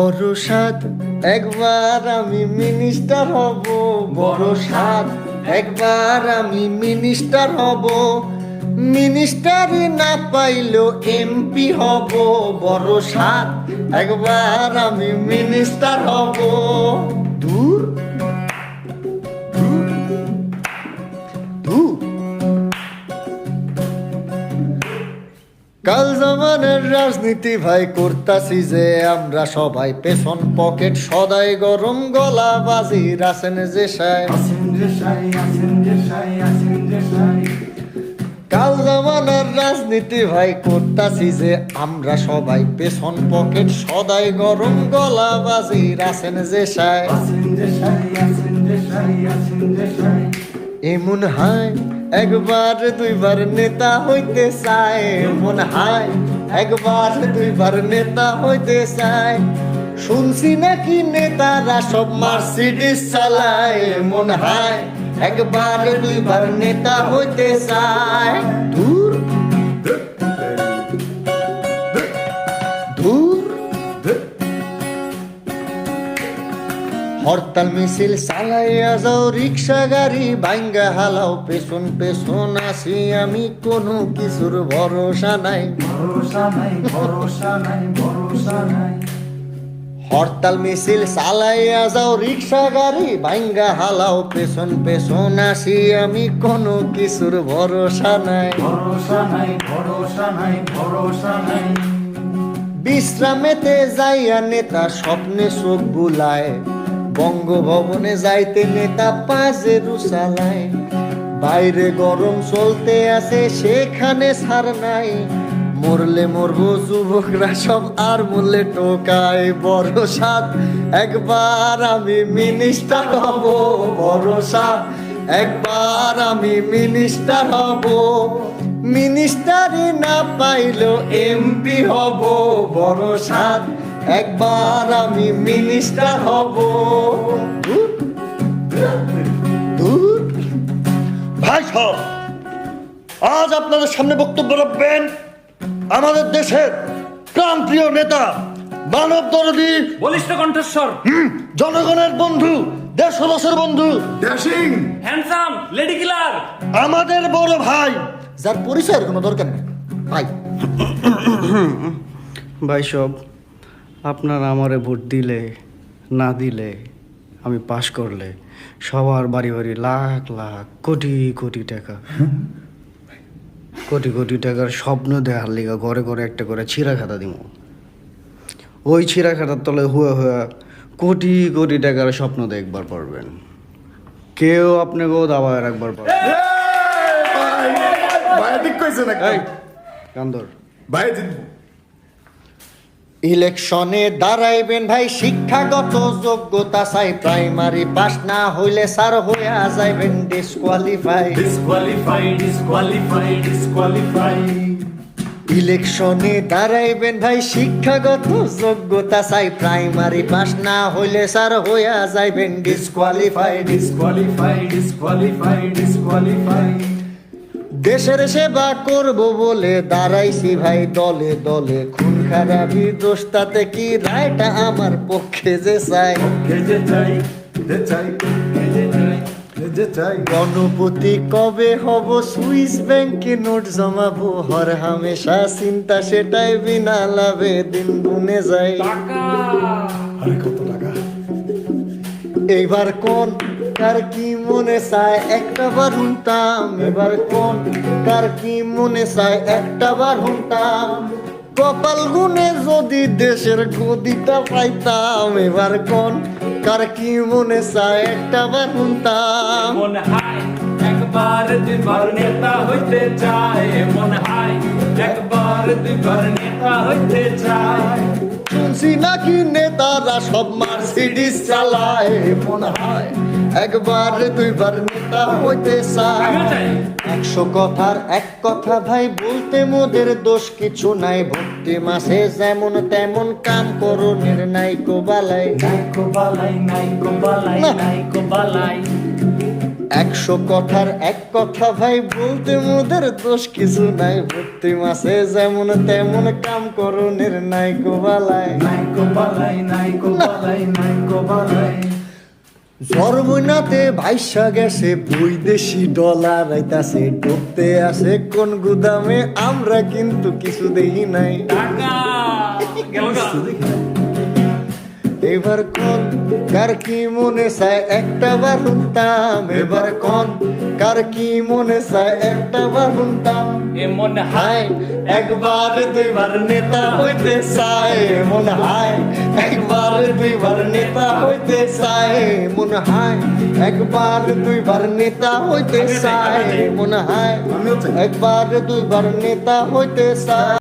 বড় সাদ একবার আমি মিনিস্টার হব, বড় সাদ একবার আমি মিনিস্টার হব, মিনিস্টারই না পাইলেও এমপি হব, বড় সাদ একবার আমি মিনিস্টার হব। দূর দূর দূর কাল জামানের রাজনীতি ভাই করতাছি যে আমরা সবাই, পেছন পকেট সদাই গরম গলা বাজি রাসেন যে সাই। কাল জামানের রাজনীতি ভাই করতাছি যে আমরা সবাই, পেছন পকেট সদাই গরম গলা বাজি রাসেন যে সাই। এমন হয় একবার দুইবার নেতা হইতে চায়, এমন হয় একবার দুইবার নেতা হইতে চায়, শুনছি নাকি নেতারা সব মার্সিডিস চালায়, এমন হয় একবার দুইবার নেতা হইতে চায়। দূর দূর হরতাল মিছিল চালাইয়া যাও, রিক্সা গাড়ি ভাঙ্গা হালাও, পেছন পেছন আসি আমি, কোনো কিছুর ভরসা নাই, ভরসা নাই, ভরসা নাই, ভরসা নাই। হরতাল মিছিল চালাইয়া যাও, রিক্সা গাড়ি ভাঙ্গা হালাও, পেছন পেছন আসি আমি, কোনো কিছুর ভরসা নাই, ভরসা নাই, ভরসা নাই, ভরসা নাই। বিশ্রামেতে যাইয়া নেতা স্বপ্নে চোখ বুলায়, বঙ্গভবনে যাইতে নেতা পাজেরু চালায়, বাইরে গরম চলতে আছে সেখানে ছাড় নাই, মরলে মরবো যুবকরা সব আর মূল্যে টোকায়, বড় সাদ একবার আমি মিনিস্টার হব, বড় সাদ একবার আমি মিনিস্টার হব, মিনিস্টারই না পাইলেও এমপি হব, বড় সাদ একবার আমি মিনিস্টার হব। দূর ভাই সাহেব, আজ আপনাদের সামনে বক্তব্য রাখবেন আমাদের দেশের প্রাণপ্রিয় নেতা, মানব দরদী, বলিষ্ঠ কণ্ঠস্বর, জনগণের বন্ধু, দেশবাসীর বন্ধু, ড্যাশিং, হ্যান্ডসাম, লেডি কিলার, আমাদের বড় ভাই, যার পরিচয়ের কোনো দরকার নেই ভাই। ভাই সব আপনারা আমারে ভোট দিলে না দিলে, আমি পাশ করলে সবার বাড়ি বাড়ি লাখ লাখ কোটি কোটি টাকা, কোটি কোটি টাকার স্বপ্ন দেখার লিগা ঘরে ঘরে একটা করে ছিঁড়া খাতা দিব, ওই ছিঁড়া খাতার তলে হুয়া হুয়া কোটি কোটি টাকার স্বপ্ন দেখবার পারবেন, কেউ আপনাকেও দাবায় রাখবার পারবেন। ভাই ঠিক কইছেন এই কান্দর ভাই। ইলেকশনে দাঁড়াইবেন ভাই, শিক্ষাগত যোগ্যতা চাই, প্রাইমারি পাস না হইলে স্যার হইয়া যাইবেন ডিসকোয়ালিফাই, ডিসকোয়ালিফাই, ডিসকোয়ালিফাই, ডিসকোয়ালিফাই। ইলেকশনে দাঁড়াইবেন ভাই, শিক্ষাগত যোগ্যতা চাই, প্রাইমারি পাস না হইলে স্যার হইয়া যাইবেন ডিসকোয়ালিফাই, ডিসকোয়ালিফাই, ডিসকোয়ালিফাই, ডিসকোয়ালিফাই। দেশের সেবা করব বলে দাঁড়াইছি ভাই দলে দলে, খুন খারাপি দোষ তাতে কি, রায়টা আমার পক্ষে যে চাই, যে চাই, যে চাই, যে চাই, যে চাই। গণপতি কবে হব, সুইস ব্যাংকে নোট জমাবো, হর হামেশা চিন্তা সেটাই, বিনা লাভে দিন গুনে যায়। টাকা, আরে কত টাকা। এইবার কোন কার কি মনে চায় একটা বার হুনতাম, এবার কোন কার কি মনে চায় একটা বার হুনতাম, কপাল গুনে যদি দেশের গদিটা পাইতাম, এবার কোন কার কি মনে চায় একটা বার হুনতাম। মনে হয় একবার দুইবার নেতা হইতে চায়, মনে হয় একবার দুইবার নেতা হইতে চায়, শুনছি নাকি নেতারা সব মার্সিডিস চালায়, মনে হয় একবার দুইবার নেতা হইতে চায়। আমিও চাই। 100 কথার এক কথা ভাই, বলতে মোদের দোষ কিছু নাই, ভক্তি মাসে যেমন তেমন কাম করণের নাইকো বালাই, নাইকো বালাই, নাইকো বালাই, না। নাইকো বালাই। 100 কথার এক কথা ভাই, বলতে মোদের দোষ কিছু নাই। প্রতি মাসে যেমন তেমন কাম করণের নাই কোবালায়। নাইকো বালাই নাইকো বালাই নাইকো বালাই জর্মনাতে ভাইসা গেছে বৈদেশি ডলার আইতাছে, ঢুকতে আসে কোন গুদামে, আমরা কিন্তু কিছু দেখি নাই। টাকা গেল গা। এবার কোন কার কি মনে চায় একটা বার শুনতাম, এবার কোন কার কি মনে চায় একটা বার শুনতাম। এমন হাই হায় একবার দুইবার নেতা হইতে চায়, মনে হয় একবার দুইবার নেতা হইতে চায়, মনে হয় একবার দুইবার নেতা হইতে চায়, মনে হয় আমিও চাই। একবার দুইবার নেতা হইতে চায়।